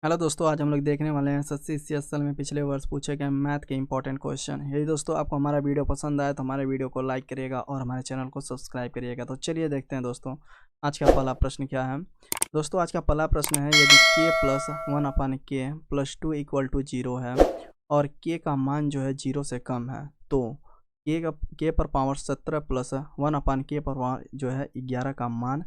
Hello दोस्तों, आज हम लोग देखने वाले हैं SSC में पिछले वर्ष पूछे गए मैथ के इंपॉर्टेंट क्वेश्चन। यदि दोस्तों आपको हमारा वीडियो पसंद आए तो हमारे वीडियो को लाइक करिएगा और हमारे चैनल को सब्सक्राइब करिएगा। तो चलिए देखते हैं दोस्तों आज का पहला प्रश्न क्या है। दोस्तों आज का पहला प्रश्न है, यदि k plus 1/k plus 2 equal to 0 है और k का मान जो है 0 से कम है तो k पर पावर 17 प्लस 1/k पर पावर जो है 11 का मान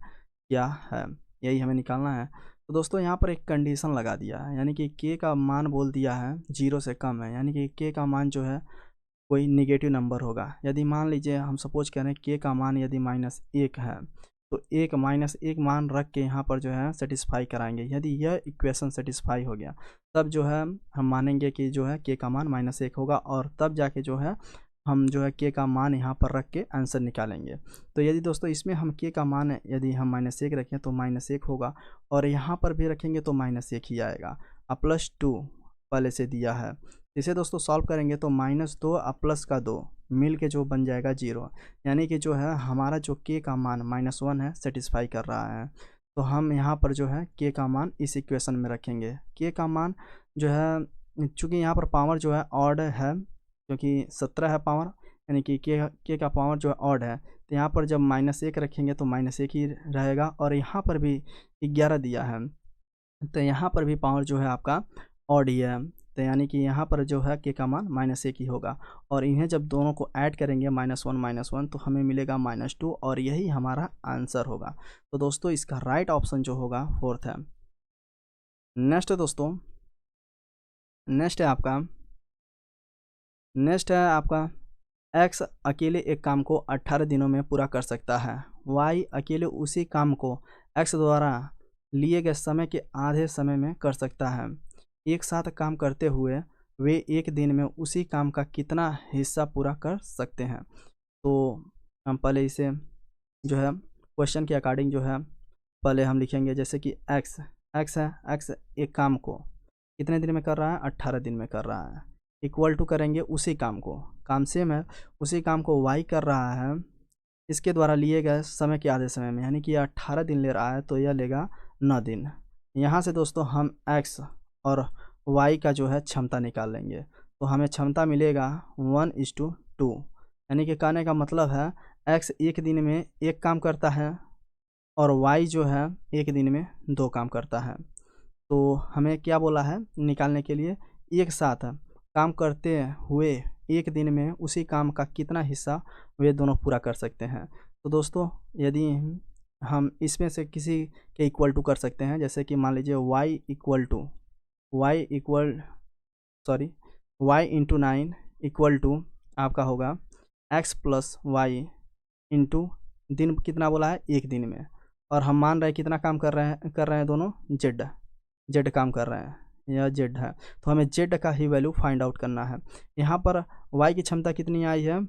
क्या है, यही हमें निकालना है। तो दोस्तों यहाँ पर एक कंडीशन लगा दिया है, यानी कि k का मान बोल दिया है 0 से कम है, यानी कि k का मान जो है कोई निगेटिव नंबर होगा। यदि मान लीजिए हम सपोज करें k का मान यदि -1 है तो -1 मान रख के यहाँ पर जो है सेटिस्फाई कराएंगे। यदि यह इक्वेशन सेटिस्फाई हो गया तब जो है हम मानेंगे कि जो है k का मान -1 होगा और तब जाके जो है हम जो है k का मान यहाँ पर रख के आंसर निकालेंगे। तो यदि दोस्तों इसमें हम k का मान यदि हम -1 रखें तो -1 होगा और यहाँ पर भी रखेंगे तो -1 ही आएगा। अब +2 पहले से दिया है, इसे दोस्तों सॉल्व करेंगे तो -2 और प्लस का 2 मिल के जो बन जाएगा 0, यानी कि जो है हमारा जो k का मान -1 है सेटिस्फाई कर रहा है। तो हम यहाँ पर जो है k का मान इस इक्वेशन में रखेंगे। k का मान जो है चूँकि यहाँ पर पावर जो है ऑड है, क्योंकि 17 है पावर, यानी कि k का पावर जो है ऑड है, तो यहाँ पर जब -1 रखेंगे तो -1 ही रहेगा और यहाँ पर भी 11 दिया है तो यहाँ पर भी पावर जो है आपका ऑड ही है। तो यानी कि यहाँ पर जो है k का मान -1 ही होगा और इन्हें जब दोनों को ऐड करेंगे -1 तो हमें मिलेगा -2 और यही हमारा आंसर होगा। तो दोस्तों इसका राइट ऑप्शन जो होगा 4th है। नेक्स्ट दोस्तों, नेक्स्ट है आपका x अकेले एक काम को 18 दिनों में पूरा कर सकता है, y अकेले उसी काम को x द्वारा लिए गए समय के आधे समय में कर सकता है। एक साथ काम करते हुए वे एक दिन में उसी काम का कितना हिस्सा पूरा कर सकते हैं। तो हम पहले इसे जो है क्वेश्चन के अकॉर्डिंग जो है पहले हम लिखेंगे, जैसे कि x है, x एक काम को कितने दिन में कर रहा है, 18 दिन में कर रहा है, इक्वल टू करेंगे उसी काम को, काम सेम है, उसी काम को y कर रहा है इसके द्वारा लिए गए समय के आधे समय में, यानी कि 18 दिन ले रहा है तो यह लेगा 9 दिन। यहाँ से दोस्तों हम x और y का जो है क्षमता निकाल लेंगे तो हमें क्षमता मिलेगा 1:2, यानी कि कहने का मतलब है x एक दिन में एक काम करता है और y जो है एक दिन में 2 काम करता है। तो हमें क्या बोला है निकालने के लिए, एक साथ काम करते हुए एक दिन में उसी काम का कितना हिस्सा वे दोनों पूरा कर सकते हैं। तो दोस्तों यदि हम इसमें से किसी के इक्वल टू कर सकते हैं, जैसे कि मान लीजिए y इंटू 9 इक्वल टू आपका होगा x प्लस वाई इंटू दिन कितना बोला है एक दिन में, और हम मान रहे हैं कितना काम कर रहे हैं दोनों जेड काम कर रहे हैं, यह जेड है तो हमें जेड का ही वैल्यू फाइंड आउट करना है। यहाँ पर y की क्षमता कितनी आई है,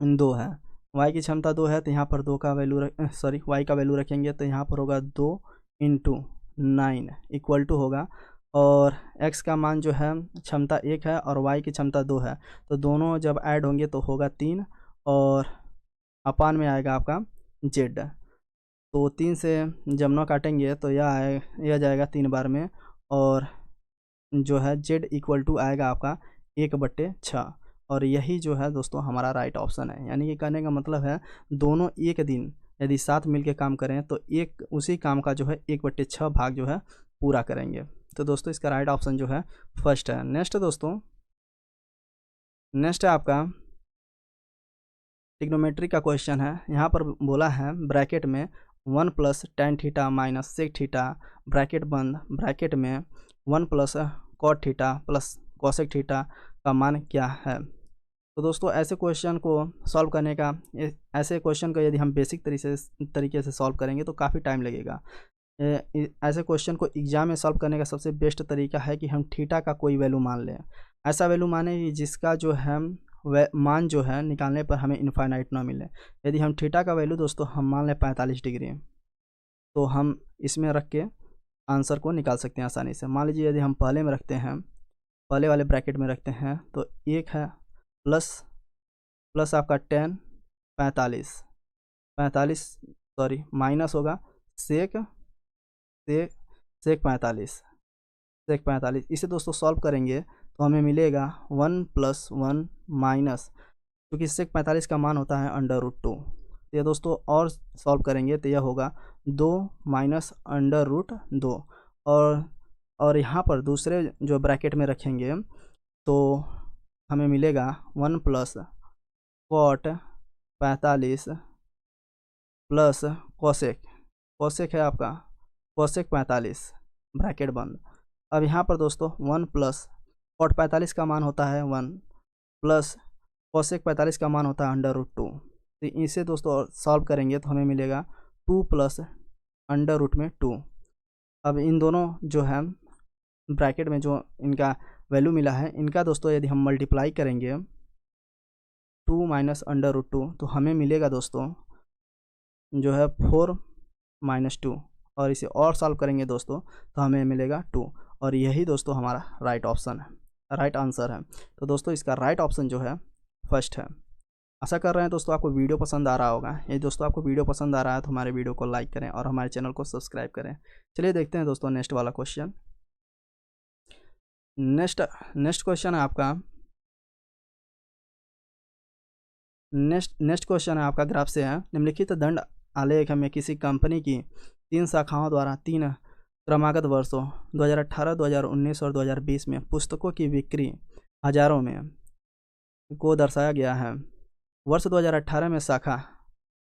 2 है, y की क्षमता 2 है तो यहाँ पर 2 का वैल्यू y का वैल्यू रखेंगे तो यहाँ पर होगा 2 इंटू 9 इक्वल टू होगा, और x का मान जो है क्षमता 1 है और y की क्षमता 2 है तो दोनों जब ऐड होंगे तो होगा 3 और अपान में आएगा आपका जेड। तो 3 से जब 9 काटेंगे तो यह जाएगा 3 बार में और जो है z इक्वल टू आएगा आपका 1/6 और यही जो है दोस्तों हमारा राइट ऑप्शन है। यानी कि कहने का मतलब है दोनों एक दिन यदि साथ मिलके काम करें तो एक उसी काम का जो है 1/6 भाग जो है पूरा करेंगे। तो दोस्तों इसका राइट ऑप्शन जो है फर्स्ट है। नेक्स्ट दोस्तों, नेक्स्ट है आपका ट्रिग्नोमेट्री का क्वेश्चन है। यहाँ पर बोला है ब्रैकेट में 1 plus tan theta minus sec theta bracket बंद ब्रैकेट में 1 plus cot theta plus cosec theta का मान क्या है। तो दोस्तों ऐसे क्वेश्चन को सॉल्व करने का, ऐसे क्वेश्चन को यदि हम बेसिक तरीके से सॉल्व करेंगे तो काफ़ी टाइम लगेगा। ऐसे क्वेश्चन को एग्जाम में सॉल्व करने का सबसे बेस्ट तरीका है कि हम थीटा का कोई वैल्यू मान लें, ऐसा वैल्यू माने जिसका जो है वह मान जो है निकालने पर हमें इनफाइनाइट ना मिले। यदि हम थीटा का वैल्यू दोस्तों हम मान लें 45 डिग्री तो हम इसमें रख के आंसर को निकाल सकते हैं आसानी से। मान लीजिए यदि हम पहले में रखते हैं, पहले वाले ब्रैकेट में रखते हैं तो एक है प्लस आपका 10 45 सॉरी माइनस होगा सेक 45 सेक 45। इसे दोस्तों सॉल्व करेंगे तो हमें मिलेगा 1 + 1 माइनस, क्योंकि सेक 45 का मान होता है √2। तो ये दोस्तों और सॉल्व करेंगे तो यह होगा 2 माइनस √2। और यहाँ पर दूसरे जो ब्रैकेट में रखेंगे तो हमें मिलेगा 1 + cot 45 प्लस कोसेक, कोसेक है आपका कोसेक 45 ब्रैकेट बंद। अब यहाँ पर दोस्तों 1 + cot 45 का मान होता है 1 प्लस कोसेक 45 का मान होता है √2। तो इसे दोस्तों सॉल्व करेंगे तो हमें मिलेगा 2 + √2। अब इन दोनों जो है ब्रैकेट में जो इनका वैल्यू मिला है, इनका दोस्तों यदि हम मल्टीप्लाई करेंगे 2 - √2 तो हमें मिलेगा दोस्तों जो है 4 - 2, और इसे और सॉल्व करेंगे दोस्तों तो हमें मिलेगा 2। और यही दोस्तों हमारा राइट ऑप्शन है, राइट आंसर है। तो दोस्तों इसका राइट ऑप्शन जो है फर्स्ट है। आशा कर रहे हैं दोस्तों आपको वीडियो पसंद आ रहा होगा। यदि दोस्तों आपको वीडियो पसंद आ रहा है तो हमारे वीडियो को लाइक करें और हमारे चैनल को सब्सक्राइब करें। चलिए देखते हैं दोस्तों नेक्स्ट वाला क्वेश्चन। नेक्स्ट क्वेश्चन है आपका नेक्स्ट क्वेश्चन है आपका ग्राफ से है। निम्नलिखित दंड आलेख में किसी कंपनी की 3 शाखाओं द्वारा 3 क्रमागत वर्षों 2018, 2019 और 2020 में पुस्तकों की बिक्री हजारों में को दर्शाया गया है। वर्ष 2018 में शाखा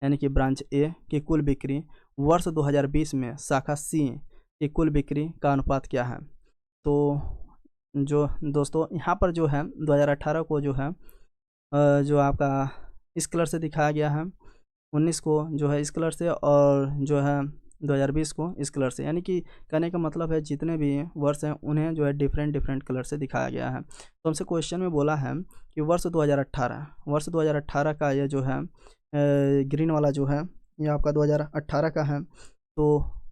यानी कि ब्रांच ए की कुल बिक्री, वर्ष 2020 में शाखा सी की कुल बिक्री का अनुपात क्या है? तो जो दोस्तों यहाँ पर जो है 2018 को जो है जो आपका इस कलर से दिखाया गया है, 19 को जो है इस कलर से, और जो है 2020 को इस कलर से। यानी कि कहने का मतलब है जितने भी वर्ष हैं उन्हें जो है डिफरेंट कलर से दिखाया गया है। तो हमसे क्वेश्चन में बोला है कि वर्ष 2018 का ये जो है ग्रीन वाला जो है ये आपका 2018 का है। तो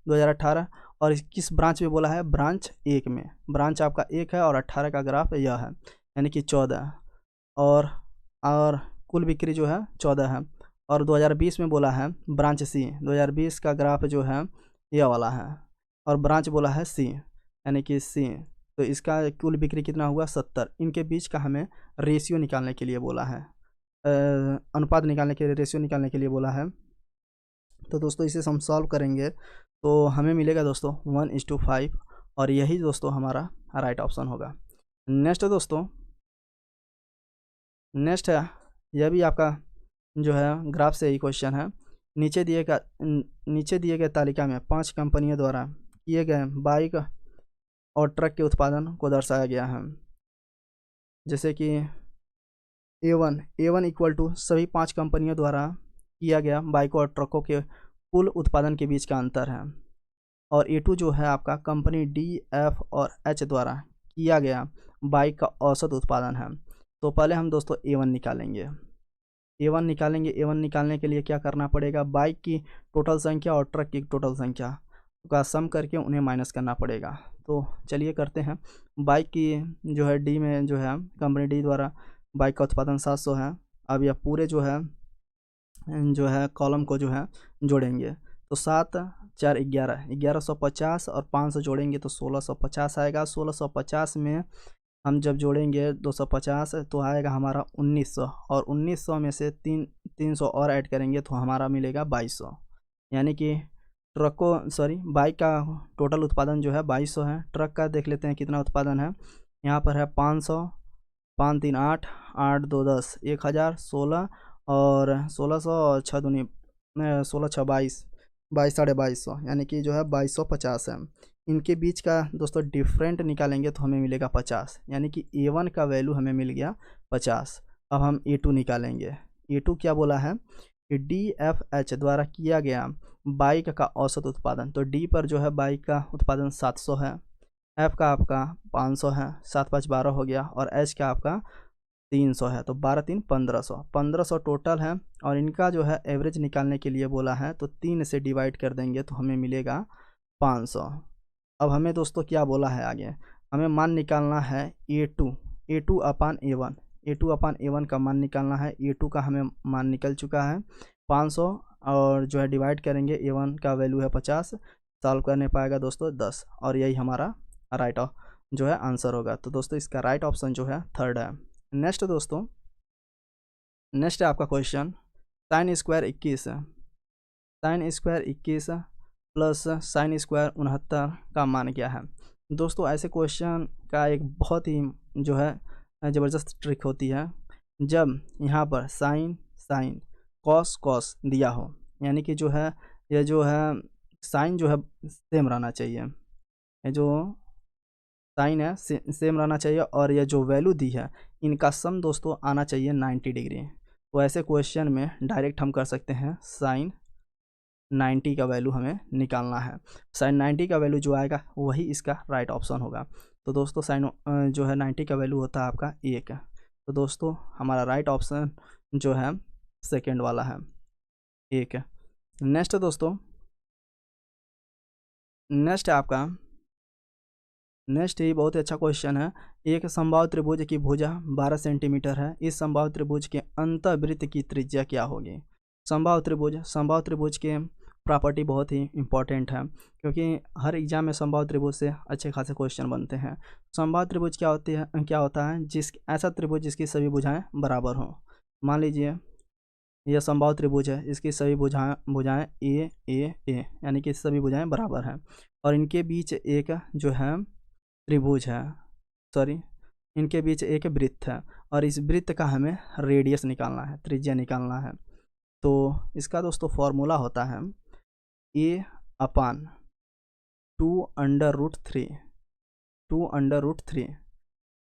2018 और किस ब्रांच में बोला है? ब्रांच 1 में। ब्रांच आपका 1 है और 18 का ग्राफ यह है, यानी कि 14, और कुल बिक्री जो है 14 है। और 2020 में बोला है ब्रांच सी, 2020 का ग्राफ जो है यह वाला है, और ब्रांच बोला है सी यानी कि सी। तो इसका कुल बिक्री कितना हुआ? 70। इनके बीच का हमें रेशियो निकालने के लिए बोला है, अनुपात निकालने के लिए, रेशियो निकालने के लिए बोला है। तो दोस्तों इसे हम सॉल्व करेंगे तो हमें मिलेगा दोस्तों 1:5, और यही दोस्तों हमारा राइट ऑप्शन होगा। नेक्स्ट दोस्तों, नेक्स्ट है, यह भी आपका जो है ग्राफ से ही क्वेश्चन है। नीचे दिए गए तालिका में 5 कंपनियों द्वारा किए गए बाइक और ट्रक के उत्पादन को दर्शाया गया है। जैसे कि A1 इक्वल टू सभी 5 कंपनियों द्वारा किया गया बाइकों और ट्रकों के कुल उत्पादन के बीच का अंतर है। और A2 जो है आपका कंपनी D, F और H द्वारा किया गया बाइक का औसत उत्पादन है। तो पहले हम दोस्तों A1 निकालेंगे। A1 निकालने के लिए क्या करना पड़ेगा? बाइक की टोटल संख्या और ट्रक की टोटल संख्या का सम करके उन्हें माइनस करना पड़ेगा। तो चलिए करते हैं। बाइक की जो है D में जो है कंपनी D द्वारा बाइक का उत्पादन 700 है। अब यह पूरे जो है कॉलम को जो है जोड़ेंगे तो 7 4 11, 1150 और 500 जोड़ेंगे तो 1650 आएगा। 1650 में हम जब जोड़ेंगे 250 तो आएगा हमारा 1900, और 1900 में से 300 और ऐड करेंगे तो हमारा मिलेगा 2200। यानी कि बाइक का टोटल उत्पादन जो है 2200 है। ट्रक का देख लेते हैं कितना उत्पादन है। यहाँ पर है 500, 5 3 8, 8 2 10, 1000, 16 और 1600 और 6 दूनी 16 6 22, 22 साढ़े 2200, यानी कि जो है 2250 है। इनके बीच का दोस्तों डिफरेंट निकालेंगे तो हमें मिलेगा 50, यानी कि A1 का वैल्यू हमें मिल गया 50। अब हम A2 निकालेंगे। A2 क्या बोला है कि DFH द्वारा किया गया बाइक का औसत उत्पादन। तो D पर जो है बाइक का उत्पादन 700 है, F का आपका 500 है, 7 5 12 हो गया, और H का आपका 300 है। तो 12 3 1500 टोटल है। और इनका जो है एवरेज निकालने के लिए बोला है तो 3 से डिवाइड कर देंगे तो हमें मिलेगा 500। अब हमें दोस्तों क्या बोला है आगे? हमें मान निकालना है A2 अपान A1 का मान निकालना है। A2 का हमें मान निकल चुका है 500, और जो है डिवाइड करेंगे A1 का वैल्यू है 50, सॉल्व करने पाएगा दोस्तों 10, और यही हमारा राइट जो है आंसर होगा। तो दोस्तों इसका राइट ऑप्शन जो है थर्ड है। नेक्स्ट दोस्तों, नेक्स्ट है आपका क्वेश्चन, साइन स्क्वायर 21 है, sine square 21 plus sine square 69 का मान क्या है। दोस्तों ऐसे क्वेश्चन का एक बहुत ही जो है ज़बरदस्त ट्रिक होती है, जब यहाँ पर साइन साइन कॉस कॉस दिया हो, यानी कि जो है ये जो है साइन जो है सेम रहना चाहिए, ये जो साइन है सेम रहना चाहिए, और ये जो वैल्यू दी है इनका सम दोस्तों आना चाहिए 90 डिग्री। तो ऐसे क्वेश्चन में डायरेक्ट हम कर सकते हैं साइन 90 का वैल्यू हमें निकालना है। साइन 90 का वैल्यू जो आएगा वही इसका राइट ऑप्शन होगा। तो दोस्तों साइन जो है 90 का वैल्यू होता है आपका 1। तो दोस्तों हमारा राइट ऑप्शन जो है सेकेंड वाला है 1। नेक्स्ट दोस्तों, नेक्स्ट है आपका, नेक्स्ट ही बहुत ही अच्छा क्वेश्चन है। एक समबाहु त्रिभुज की भुजा 12 सेंटीमीटर है, इस समबाहु त्रिभुज के अंतःवृत्त की त्रिज्या क्या होगी। समबाहु त्रिभुज के प्रॉपर्टी बहुत ही इंपॉर्टेंट है, क्योंकि हर एग्जाम में समबाहु त्रिभुज से अच्छे खासे क्वेश्चन बनते हैं। समबाहु त्रिभुज क्या होता है, ऐसा त्रिभुज जिसकी सभी भुजाएं बराबर हों। मान लीजिए यह समबाहु त्रिभुज है, इसकी सभी भुजाएं ए यानी कि सभी भुजाएं बराबर हैं, और इनके बीच एक जो है त्रिभुज है, सॉरी इनके बीच एक वृत्त है, और इस वृत्त का हमें रेडियस निकालना है, त्रिज्या निकालना है। तो इसका दोस्तों फॉर्मूला होता है a/2√3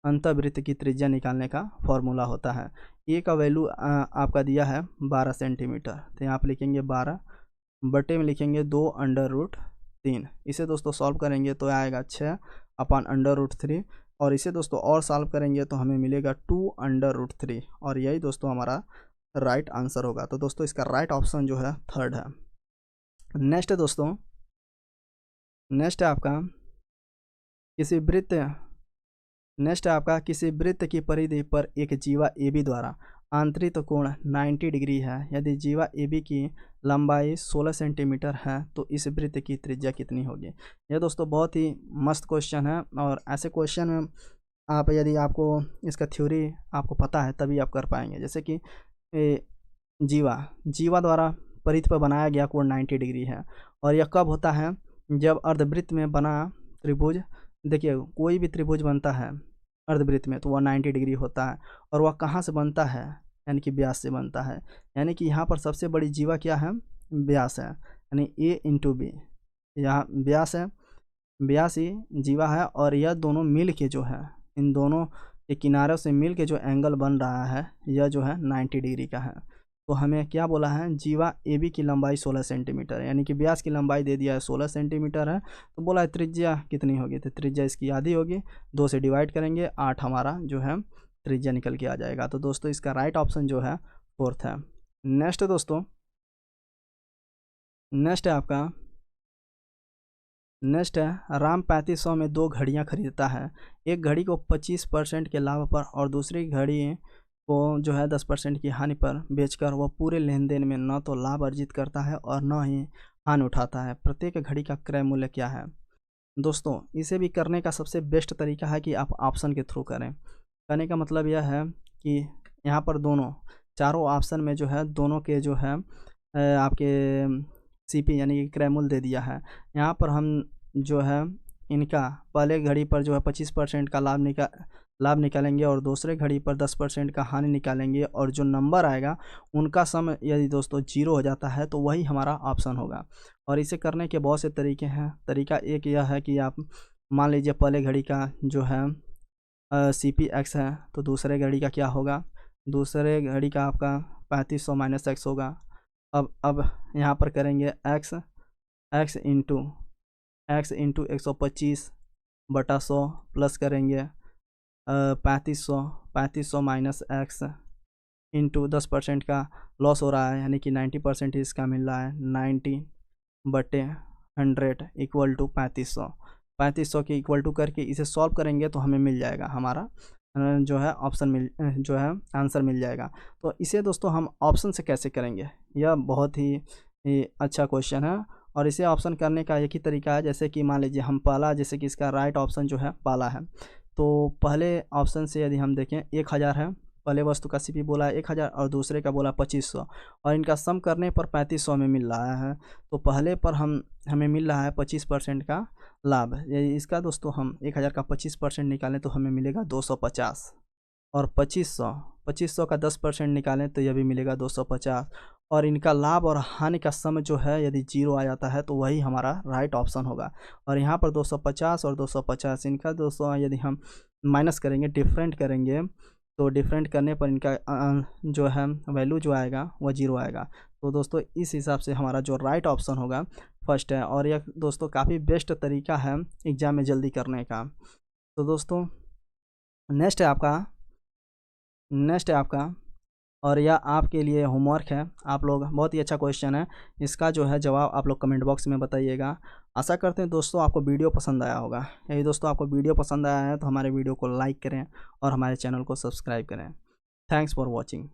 अंतःवृत्त की त्रिज्या निकालने का फॉर्मूला होता है। ए का वैल्यू आपका दिया है 12 सेंटीमीटर, तो यहाँ पर लिखेंगे 12 बटे में लिखेंगे 2√3। इसे दोस्तों सॉल्व करेंगे तो आएगा 6/√3, और इसे दोस्तों और सॉल्व करेंगे तो हमें मिलेगा 2√3, और यही दोस्तों हमारा राइट आंसर होगा। तो दोस्तों इसका राइट ऑप्शन जो है थर्ड है। नेक्स्ट दोस्तों, नेक्स्ट है आपका किसी वृत्त की परिधि पर एक जीवा AB द्वारा आंतरिक कोण 90 डिग्री है। यदि जीवा AB की लंबाई 16 सेंटीमीटर है तो इस वृत्त की त्रिज्या कितनी होगी। यह दोस्तों बहुत ही मस्त क्वेश्चन है, और ऐसे क्वेश्चन में आप यदि आपको इसका थ्योरी आपको पता है तभी आप कर पाएंगे। जैसे कि जीवा द्वारा परिधि पर बनाया गया कोण 90 डिग्री है, और यह कब होता है, जब अर्धवृत्त में बना त्रिभुज, देखिए कोई भी त्रिभुज बनता है अर्धवृत्त में तो वह 90 डिग्री होता है, और वह कहाँ से बनता है, यानी कि व्यास से बनता है। यानी कि यहाँ पर सबसे बड़ी जीवा क्या है, व्यास है, यानी A/B, यहाँ व्यास है, व्यास ही जीवा है, और यह दोनों मिल के जो है, इन दोनों के किनारों से मिल के जो एंगल बन रहा है यह जो है 90 डिग्री का है। तो हमें क्या बोला है, जीवा AB की लंबाई 16 सेंटीमीटर है, यानी कि व्यास की लंबाई दे दिया है 16 सेंटीमीटर है, तो बोला है त्रिज्या कितनी होगी, तो त्रिज्या इसकी आधी होगी, 2 से डिवाइड करेंगे 8 हमारा जो है त्रिज्या निकल के आ जाएगा। तो दोस्तों इसका राइट ऑप्शन जो है फोर्थ है। नेक्स्ट दोस्तों, नेक्स्ट है आपका, नेक्स्ट है राम 3500 में 2 घड़ियाँ खरीदता है। एक घड़ी को 25% के लाभ पर और दूसरी घड़ी को जो है 10% की हानि पर बेचकर वह पूरे लेन देन में न तो लाभ अर्जित करता है और न ही हानि उठाता है। प्रत्येक घड़ी का क्रय मूल्य क्या है। दोस्तों इसे भी करने का सबसे बेस्ट तरीका है कि आप ऑप्शन के थ्रू करें। कहने का मतलब यह है कि यहाँ पर दोनों चारों ऑप्शन में जो है दोनों के जो है आपके CP यानी कि क्रय मूल्य दे दिया है। यहाँ पर हम जो है इनका पहले घड़ी पर जो है 25% का लाभ निकालेंगे और दूसरे घड़ी पर 10% का हानि निकालेंगे, और जो नंबर आएगा उनका सम यदि दोस्तों 0 हो जाता है तो वही हमारा ऑप्शन होगा। और इसे करने के बहुत से तरीके हैं। तरीका एक यह है कि आप मान लीजिए पहले घड़ी का जो है CP x है, तो दूसरे घड़ी का क्या होगा, दूसरे घड़ी का आपका 3500 - x होगा। अब यहाँ पर करेंगे x इंटू 125/100 प्लस करेंगे 3500 माइनस x इंटू 10% का लॉस हो रहा है, यानी कि 90% इसका मिल रहा है, 90/100 इक्वल टू 3500 के इक्वल टू करके इसे सॉल्व करेंगे तो हमें मिल जाएगा हमारा जो है आंसर मिल जाएगा। तो इसे दोस्तों हम ऑप्शन से कैसे करेंगे, यह बहुत ही अच्छा क्वेश्चन है, और इसे ऑप्शन करने का एक ही तरीका है, जैसे कि मान लीजिए हम पहला, जैसे कि इसका राइट ऑप्शन जो है पहला है, तो पहले ऑप्शन से यदि हम देखें 1000 है, पहले वस्तु का सीपी बोला है 1000 और दूसरे का बोला 2500 और इनका सम करने पर 3500 में मिल रहा है। तो पहले पर हमें मिल रहा है 25% का लाभ। इसका दोस्तों हम 1000 का 25% निकालें तो हमें मिलेगा 250 और 2500 का 10% निकालें तो यह भी मिलेगा 250 और इनका लाभ और हानि का सम जो है यदि 0 आ जाता है तो वही हमारा राइट ऑप्शन होगा। और यहाँ पर 250 और 250 इनका दोस्तों यदि हम माइनस करेंगे, डिफरेंट करेंगे, तो डिफरेंट करने पर इनका जो है वैल्यू जो आएगा वह 0 आएगा। तो दोस्तों इस हिसाब से हमारा जो राइट ऑप्शन होगा फर्स्ट है और यह दोस्तों काफ़ी बेस्ट तरीका है एग्ज़ाम में जल्दी करने का। तो दोस्तों नेक्स्ट है आपका और यह आपके लिए होमवर्क है। आप लोग, बहुत ही अच्छा क्वेश्चन है, इसका जो है जवाब आप लोग कमेंट बॉक्स में बताइएगा। आशा करते हैं दोस्तों आपको वीडियो पसंद आया होगा। यदि दोस्तों आपको वीडियो पसंद आया है तो हमारे वीडियो को लाइक करें और हमारे चैनल को सब्सक्राइब करें। Thanks for watching.